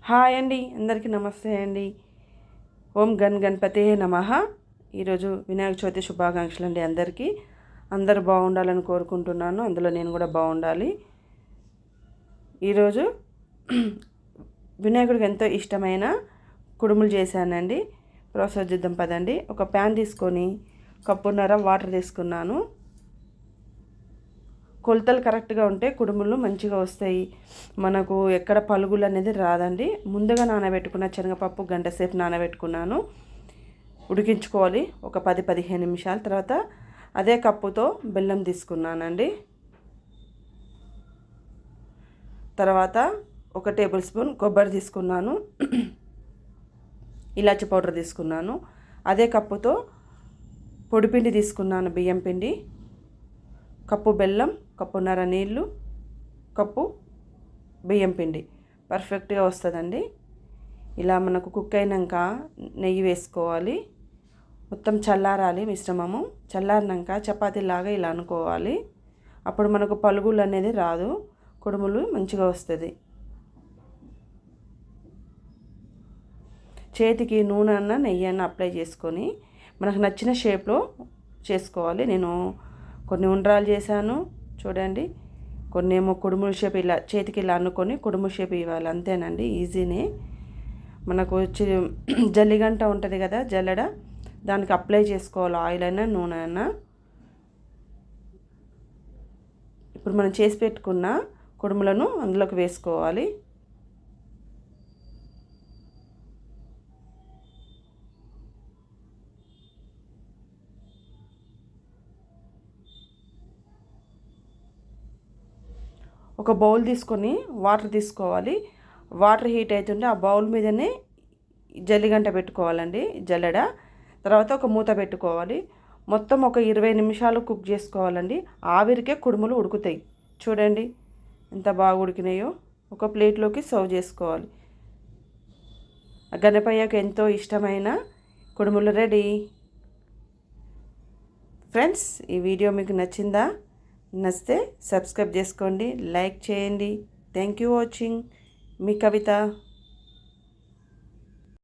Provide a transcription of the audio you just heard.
Hi అండి, అందరికీ నమస్తే అండి. ఓం గణపతే నమః. ఈరోజు వినాయక చవితి శుభాకాంక్షలు అండి అందరికీ. అందరూ బాగుండాలని కోరుకుంటున్నాను, అందులో నేను కూడా బాగుండాలి. ఈరోజు వినాయకుడికి ఎంతో ఇష్టమైన కుడుములు చేశానండి. ప్రాసెస్ చేద్దాం పదండి. ఒక ప్యాన్ తీసుకొని కప్పున్నర వాటర్ తీసుకున్నాను. కొలతలు కరెక్ట్గా ఉంటే కుడుములు మంచిగా వస్తాయి, మనకు ఎక్కడ పలుగులు అనేది రాదండి. ముందుగా నానబెట్టుకున్న శనగపప్పు గంట సేపు నానబెట్టుకున్నాను, ఉడికించుకోవాలి ఒక 10-15 నిమిషాల తర్వాత. అదే కప్పుతో బెల్లం తీసుకున్నానండి. తర్వాత 1 టేబుల్ స్పూన్ కొబ్బరి తీసుకున్నాను, ఇలాచి పౌడర్ తీసుకున్నాను. అదే కప్పుతో పొడిపిండి తీసుకున్నాను, బియ్యం పిండి, కప్పు బెల్లం, కప్పున్నర నీళ్ళు, కప్పు బియ్యం పిండి. పర్ఫెక్ట్గా వస్తుందండి. ఇలా మనకు కుక్ అయినాక నెయ్యి వేసుకోవాలి. మొత్తం చల్లారాలి మిశ్రమము. చల్లారినాక చపాతీలాగా ఇలా అనుకోవాలి. అప్పుడు మనకు పలుగులు అనేది రాదు, కుడుములు మంచిగా వస్తుంది. చేతికి నూనె అన్న నెయ్యి అన్న అప్లై చేసుకొని మనకు నచ్చిన షేప్లో చేసుకోవాలి. నేను కొన్ని ఉండ్రాలు చేశాను చూడండి, కొన్ని ఏమో కుడుముల షేప్ ఇలా చేతికి ఇలా అనుకొని కుడుము షేప్ ఇవ్వాలి, అంతేనండి, ఈజీనే. మనకు జల్లిగంట ఉంటుంది కదా, జల్లెడ, దానికి అప్లై చేసుకోవాలి ఆయిల్ అయినా నూనె అయినా. ఇప్పుడు మనం చేసి పెట్టుకున్న కుడుములను అందులోకి వేసుకోవాలి. ఒక బౌల్ తీసుకొని వాటర్ తీసుకోవాలి. వాటర్ హీట్ అవుతుంటే ఆ బౌల్ మీదనే జల్లిగంట పెట్టుకోవాలండి, జల్లెడ. తర్వాత ఒక మూత పెట్టుకోవాలి. మొత్తం ఒక 20 నిమిషాలు కుక్ చేసుకోవాలండి. ఆవిరికే కుడుములు ఉడుకుతాయి. చూడండి ఎంత బాగా ఉడికినాయో. ఒక ప్లేట్లోకి సర్వ్ చేసుకోవాలి. గణపయ్యకు ఎంతో ఇష్టమైన కుడుములు రెడీ. ఫ్రెండ్స్, ఈ వీడియో మీకు నచ్చిందా? నచ్చితే సబ్స్క్రైబ్ చేసుకోండి, లైక్ చేయండి. Thank you watching. Me Kavitha.